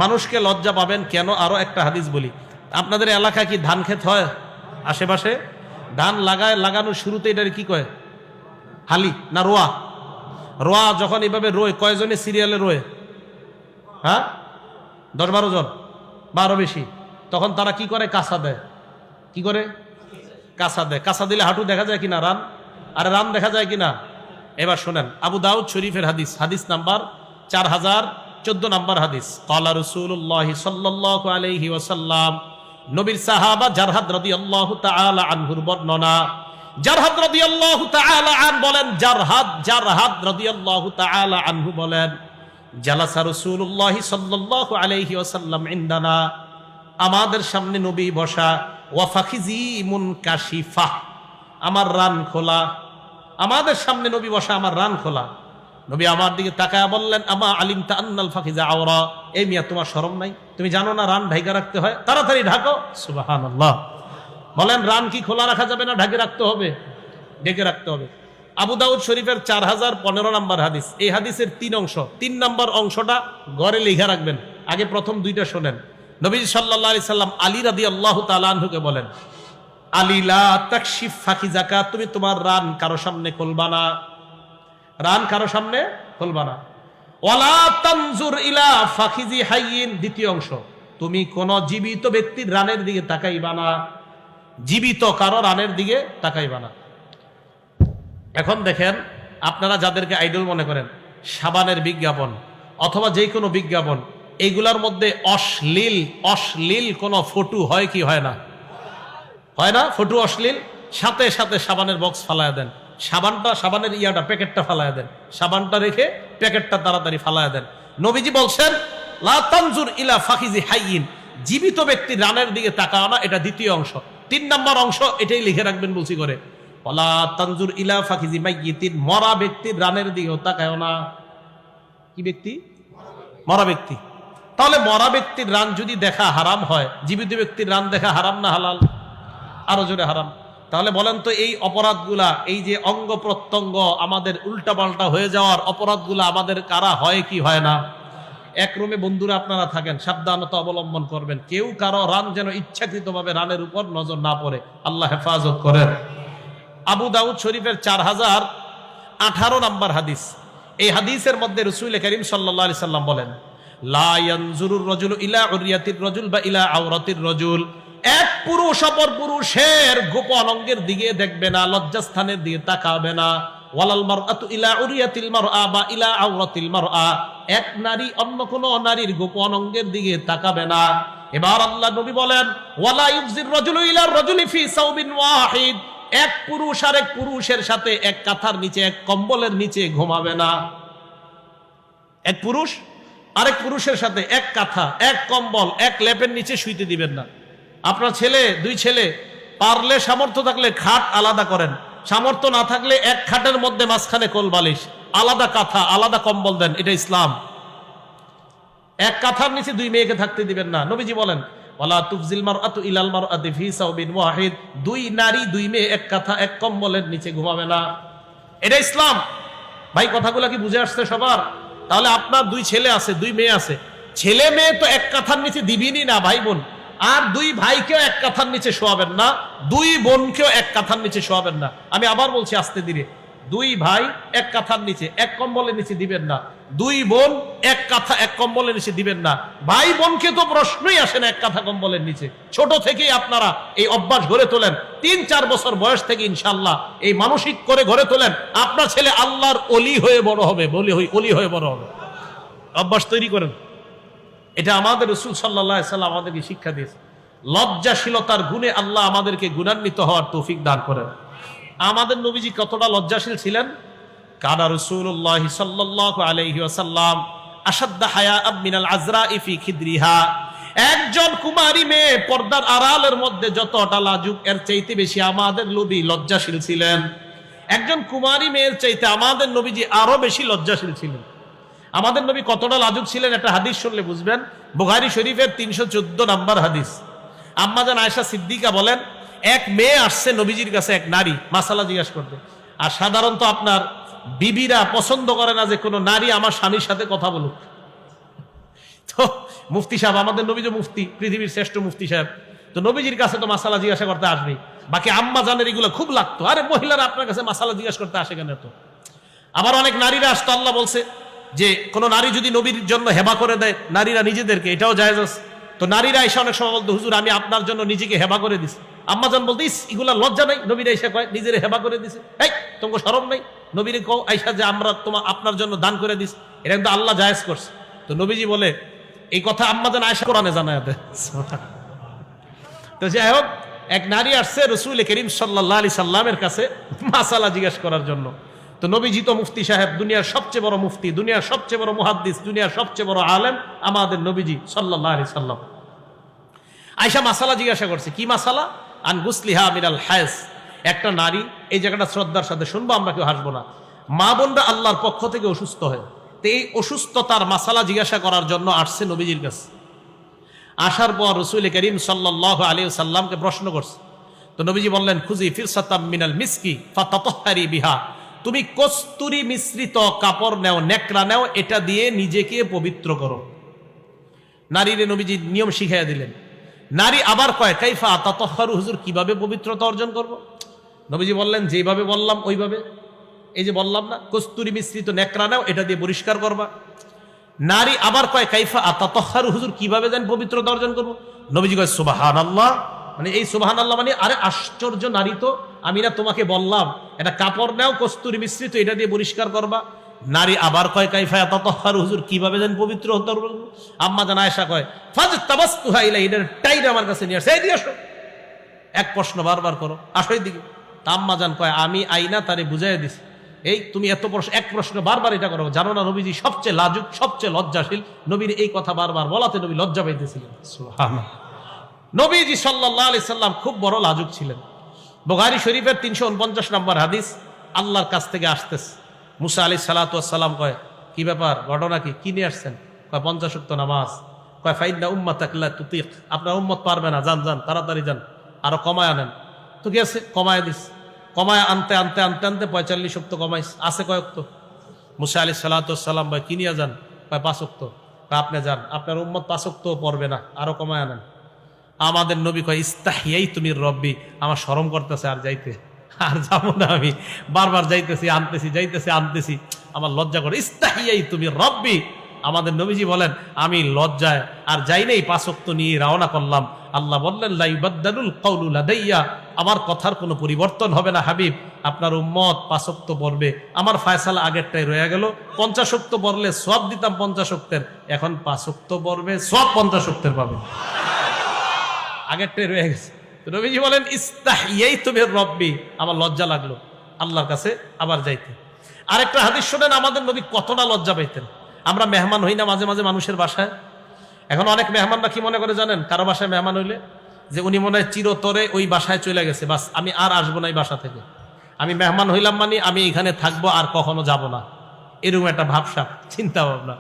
মানুষকে লজ্জা পাবেন কেন? আরো একটা হাদিস বলি। আপনাদের এলাকায় কি ধান ক্ষেত হয়? আশেপাশে ধান লাগানোর শুরুতে এটার কি কয়? হালি না রোয়া? রোয়া যখন এইভাবে রোয়, কয়জনে সিরিয়ালে রোয়? হ্যাঁ, 10-12 জন বা আরো বেশি। তখন তারা কি করে? কাঁচা দেয়। কি করে? কাঁচা দেয়। কাঁচা দিলে হাঁটু দেখা যায় কিনা? রান। আর রান দেখা যায় কিনা? এবার শোনেন, আবু দাউদ শরীফের হাদিস, হাদিস নাম্বার 4014 নাম্বার হাদিস। ক্বালা রাসূলুল্লাহ সাল্লাল্লাহু আলাইহি ওয়াসাল্লাম, নবীর সাহাবা জারহাদ রাদিয়াল্লাহু তাআলা আনহুর বর্ণনা। জারহাদ রাদিয়াল্লাহু তাআলা আন বলেন, জারহাদ রাদিয়াল্লাহু তাআলা আনহু বলেন, জালাসা রাসূলুল্লাহ সাল্লাল্লাহু আলাইহি ওয়াসাল্লাম ইনদানা, আমাদের সামনে নবী বসা, ওয়া ফাখিজি মুনকাশিফা, আমার রান খোলা। আমাদের সামনে নবী বসা, আমার রান খোলা। নবী আমার দিকে তাকায়া বললেন, আমা আলিমতা আন্নাল ফাখিজা আওরা, এই মিয়া তোমার শরম নাই? তুমি জানো না রান ঢাকা রাখতে হয়? তাড়াতাড়ি ঢাকো। সুবহানাল্লাহ। বলেন, রান কি খোলা রাখা যাবে না ঢেকে রাখতে হবে? ঢেকে রাখতে হবে। আবু দাউদ শরীফের 4015 নাম্বার হাদিস। এই হাদিসের 3 অংশ। 3 নাম্বার অংশটা ঘরে লিখে রাখবেন। আগে প্রথম 2টা শোনেন। নবী সাল্লাল্লাহু আলাইহি সাল্লাম আলী রাদিয়াল্লাহু তাআলা আনহুকে বলেন, আলী লা তাকশিফ ফাখিজাকা, তুমি তোমার রান কারো সামনে খুলবা না। রান কারো সামনে খুলবা না। ওয়ালা তানজুর ইলা ফাখিজি হাইয়িন, দ্বিতীয় অংশ, তুমি কোন জীবিত ব্যক্তির রানের দিকে তাকাইবা না। জীবিত কারো রানের দিকে তাকাইবা না। এখন দেখেন, আপনারা যাদেরকে আইডল মনে করেন, সাবানের বিজ্ঞাপন অথবা যে কোনো বিজ্ঞাপন, এইগুলার মধ্যে অশ্লীল কোন ফটো হয় কি হয় না? হয় না? ফটো অশ্লীল, সাথে সাথে সাবানের বক্স ফালায়া দেন। সাবানের প্যাকেটটা ফালায়া দেন। সাবানটা রেখে প্যাকেটটা তাড়াতাড়ি ফালায়া দেন। নবীজি বলছেন, লা তানজুর ইলা ফাখিজি হাইয়িন, জীবিত ব্যক্তির রানের দিকে তাকাও না। এটা দ্বিতীয় অংশ। 3 নাম্বার অংশ এটাই লিখে রাখবেন বলছি করে, ওয়ালা তানজুর ইলা ফাখিজি মাইয়িতিন, মরা ব্যক্তির রানের দিকেও তাকাও না। কি ব্যক্তি? মরা ব্যক্তি। তাহলে মরা ব্যক্তির রান যদি দেখা হারাম হয়, জীবিত ব্যক্তির রান দেখা হারাম না হালাল? আরো জোরে হারাম। তাহলে বলেন তো, এই অপরাধগুলা, এই যে অঙ্গ প্রত্যঙ্গ আমাদের উল্টাপাল্টা হয়ে যাওয়ার অপরাধগুলা আমাদের কারা হয় কি হয় না? এক রুমে বন্ধুরা আপনারা থাকেন, সাবধানতা অবলম্বন করবেন। কেউ কারো রান যেন ইচ্ছাকৃতভাবে রানের উপর নজর না পড়ে। আল্লাহ হেফাজত করেন। আবু দাউদ শরীফের 4018 নাম্বার হাদিস। এই হাদিসের মধ্যে রাসূল করিম সাল্লাল্লাহু আলাইহি সাল্লাম বলেন, লা ইয়ানজুরুর রাজুলু ইলা উরিয়াতির রাজুল বা ইলা আওরাতির রাজুল, এক পুরুষ অপর পুরুষের গোপন অঙ্গের দিকে দেখবে না, লজ্জাস্থানের দিকে তাকাবে না। ওয়ালাল মারআতু ইলা উরিয়াতিল মারআ বা ইলা আওরাতিল মারআ, এক নারী অন্য কোন নারীর গোপন অঙ্গের দিকে তাকাবে না। এবার আল্লাহ নবী বলেন, ওয়ালা ইউজির রাজুলু ইলা রাজুলি ফি সাওবিন ওয়াহিদ, এক পুরুষ আরেক পুরুষের সাথে এক কাঁথার নিচে, এক কম্বলের নিচে ঘুমাবে না। এক পুরুষ আরেক পুরুষের সাথে এক কাঁথা, এক কম্বল, এক লেপের নিচে শুইতে দিবেন না। আপনার ছেলে, 2 ছেলে, পারলে সামর্থ্য থাকলে খাট আলাদা করেন, সামর্থ্য না থাকলে এক খাটের মধ্যে মাঝখানে কোল বালিশ, আলাদা কাঁথা, আলাদা কম্বল দেন। এটা ইসলাম। এক কাঁথার নিচে 2 মেয়েকে থাকতে দিবেন না। নবীজি বলেন, ওয়ালা তুফজিল মারআতু ইলাল মারআতি ফি সাওবিন ওয়াহিদ, 2 নারী 2 মেয়ে এক কাঁথা এক কম্বলের নিচে ঘুমাবে না। এটা ইসলাম। ভাই, কথাগুলো কি বুঝে আসছে সবার? তাহলে আপনার 2 ছেলে আছে, 2 মেয়ে আছে, ছেলে মেয়ে তো এক কাঁথার নিচে দিবেনই না ভাই বোন। আর 2 ভাইকেও এক কাঁথার নিচে শোয়াবেন না, 2 বোনকেও এক কাঁথার নিচে শোয়াবেন না। আমি আবার বলছি আস্তে ধীরে, 2 ভাই এক কাঁথার নিচে এক কম্বলের নিচে দিবেন না, 2 বোন এক কাঁথা এক কম্বলের নিচে দিবেন না। ভাই বোনকে তো প্রশ্নই আসে না এক কাঁথা কম্বলের নিচে। ছোট থেকেই আপনারা এই অভ্যাস গড়ে তোলেন, 3-4 বছর বয়স থেকে ইনশাআল্লাহ এই মানসিক করে গড়ে তোলেন। আপনার ছেলে আল্লাহর অলি হয়ে বড় হবে, অলি হয়ে বড় হবে। অভ্যাস তৈরি করেন। এটা আমাদের রাসূল সাল্লাল্লাহু আলাইহি সাল্লাম আমাদেরকে শিক্ষা দিয়েছে। লজ্জাশীলতার গুণে আল্লাহ আমাদেরকে গুণান্বিত হওয়ার তৌফিক দান করেন। আমাদের নবীজি কতটা লজ্জাশীল ছিলেন? কানা রাসূলুল্লাহ সাল্লাল্লাহু আলাইহি ওয়াসাল্লাম আশাদ্দা হায়াআম মিনাল আযরা'i ফি খিদরিহা, একজন কুমারী মেয়ে পর্দার আড়ালের মধ্যে যতটা লাজুক, এর চাইতে বেশি আমাদের নবী লজ্জাশীল ছিলেন। একজন কুমারী মেয়ের চাইতে আমাদের নবীজি আরো বেশি লজ্জাশীল ছিলেন। আমাদের নবী কতটা লাজুক ছিলেন একটা হাদিস শুনলে বুঝবেন। বুখারী শরীফের 314 নাম্বার হাদিস। আম্মা জান আয়েশা সিদ্দিকা বলেন, এক মেয়ে আসছে নবীজির কাছে, এক নারী মাসালা জিজ্ঞাসা করতে। আর সাধারণত আপনার বিবিরা পছন্দ করে না যে কোনো নারী আমার স্বামীর সাথে কথা বলুক। তো মুফতি সাহেব, আমাদের নবী যে মুফতি, পৃথিবীর শ্রেষ্ঠ মুফতি সাহেব, তো নবীজির কাছে তো মাসালা জিজ্ঞাসা করতে আসবেই। বাকি আম্মা জানের এগুলো খুব লাগতো, আরে মহিলারা আপনার কাছে মাসালা জিজ্ঞাসা করতে আসে কেন? তো আবার অনেক নারীরা আসতো। আল্লাহ বলছে যে কোন নারী যদি নবীর জন্য হেবা করে দেয় নারীরা নিজেদেরকে, এটাও জায়েজ আছে। তো নারীরা এসে অনেক সময় বলতো, হুজুর আমি আপনার জন্য নিজেকে হেবা করে দিছি। আম্মা জান বলতো, ইস এগুলা লজ্জা নাই? নবীরা এসে কয় নিজের হেবা করে দিছে, এই তোমাকে শরম নাই? নবীরে কও আইসা যে আমরা আপনার জন্য দান করে দিস, এটা কিন্তু আল্লাহ জায়েজ করছে। তো নবীজি বলে এই কথা আম্মা জান আয়েশা কোরআনে জানায় দেয়। তো যাই হোক, এক নারী আসছে রাসূল করিম সাল্লাল্লাহু আলাইহি সাল্লামের কাছে মাসালা জিজ্ঞাসা করার জন্য। তো নবীজি তো মুফতি সাহেব, দুনিয়ার সবচেয়ে বড় মুফতি, দুনিয়ার সবচেয়ে বড় মুহাদ্দিস, দুনিয়ার সবচেয়ে বড় আলেম আমাদের নবীজি সাল্লাল্লাহু আলাইহি সাল্লাম। আয়েশা মাসালা জিজ্ঞাসা করছে, কি মাসালা? আন গুসলিহা মিনাল হায়জ। একটা নারী, এই জায়গাটা শ্রদ্ধার সাথে শুনবো, আমরা কেউ হাসবো না। মা বোনরা আল্লাহর পক্ষ থেকে অসুস্থ হয়, তো এই অসুস্থতার মাসালা জিজ্ঞাসা করার জন্য আসছে নবীজির কাছে। আসার পর রাসূল করিম সাল্লাল্লাহু আলাইহি সাল্লামকে প্রশ্ন করছে। তো নবীজি বললেন, খুজি ফিরসাতাম মিনাল মিসকি ফাতাতাহহারি বিহা। তুমি কস্তুরী মিশ্রিত কাপড় নেও, নেকড়া নেও, এটা দিয়ে নিজেকে পবিত্র করো। নারীরে নবীজি নিয়ম শিখাইয়া দিলেন। নারী আবার কয়, কাইফা তাতাহহারু, হুজুর কিভাবে পবিত্রতা অর্জন করব? নবীজি বললেন, যেভাবে বললাম ওইভাবে। এই যে বললাম না, কস্তুরী মিশ্রিত নেকড়া নাও, এটা দিয়ে পরিষ্কার করবা। নারী আবার কয়, কাইফা আতাতাহহারু, হুজুর কিভাবে যেন পবিত্রতা অর্জন করব? নবীজি কয়, সুবহানাল্লাহ। মানে এই সুবহানাল্লাহ মানে, আরে আশ্চর্য নারী তো, আমি না তোমাকে বললাম এটা কাপড় নাও কস্তুরী মিশ্রিত, এটা দিয়ে পরিষ্কার করবা। নারী আবার কয়, কাইফা আতাতাহহারু, হুজুর কিভাবে যেন পবিত্র হতে পারবো? আম্মা জান আয়েশা কয়, ফাজতাবাসতুহা ইলাইহি, এর টাইট আমার কাছে নিয়ে আসে, এই দিয়ে আসো। এক প্রশ্ন বারবার করো, আসো এইদিকে। আম্মা জান কয়, আমি আইনা তারে বুঝাইয়া দিছি, এই তুমি এত প্রশ্ন, এক প্রশ্ন বারবার এটা করো। জানো না নবীজি সবচেয়ে লাজুক, সবচেয়ে লজ্জাশীল? নবীর এই কথা বারবার বলাতে নবী লজ্জা পাইতেছিলেন। সুবহানাল্লাহ। নবীজি সাল্লাল্লাহু আলাইহি সাল্লাম খুব বড় লাজুক ছিলেন। বুখারী শরীফের 349 নম্বর হাদিস, আল্লাহর কাছ থেকে আসতেছে। মুসা আলাইহিস সালাতু ওয়াস সালাম কয়, কি ব্যাপার, ঘটনা কি? কি নিয়ে আসছেন? কয় 50 ওয়াক্ত নামাজ। কয় ফাইন্না উম্মাতাক লা তুতিক, আপনার উম্মত পারবে না, যান যান তাড়াতাড়ি যান, আরো কমায় আনেন। তো কি আছে, কমায় দিস। কমায় আনতে আনতে আনতে আনতে 45 ওয়াক্ত কমাইস। আছে কয় ওয়াক্ত? মুসা আলাইহিস সালাতু ওয়াস সালাম ভাই কি নিয়ে যান? কয় 5 ওয়াক্ত। আপনি যান, আপনার উম্মত 5 ওয়াক্ত পড়বে না, আরো কমায় আনেন। আমাদের নবী কয়, ইস্তাহিয়াই তুমি রব্বি, আমার শরম করতেছে, আর যাইতে, আর যাবো না আমি, বারবার যাইতেছি আনতেছি, যাইতেছি আনতেছি, আমার লজ্জা করে। ইস্তাহিয়াই তুমি রব্বি। আমাদের নবীজি বলেন, আমি লজ্জায় আর যাই নাই, 5 ওয়াক্ত নিয়ে রওনা করলাম। আল্লাহ বললেন, লা ইউবাদদালুল কাউলু লাদাইয়া, আমার কথার কোনো পরিবর্তন হবে না হাবিব, আপনার উম্মত 5 ওয়াক্ত পড়বে। আমার ফয়সালা আগেরটাই রয়ে গেল, 50 ওয়াক্ত পড়লে সওয়াব দিতাম 50 ওয়াক্তের, এখন 5 ওয়াক্ত পড়বে, সওয়াব 50 ওয়াক্তের পাবে, আগেরটাই রয়ে গেছে। তো নবীজি বলেন, ইস্তাহিয়াইতু মির রব্বি, আমার লজ্জা লাগলো আল্লাহর কাছে আবার যাইতে। আরেকটা হাদিস শুনেন, আমাদের নবী কতটা লজ্জা পাইতেন। আমরা মেহমান হই না মাঝে মাঝে মানুষের বাসায়? এখন অনেক মেহমানরা কি মনে করে জানেন? কারো বাসায় মেহমান হইলে যে উনি মনে হয় চিরতরে ওই বাসায় চলে গেছে, বাস আমি আর আসবো না এই বাসা থেকে, আমি মেহমান হইলাম মানে আমি এখানে থাকবো আর কখনো যাব না, এরকম একটা ভাবসা চিন্তা ভাবনা।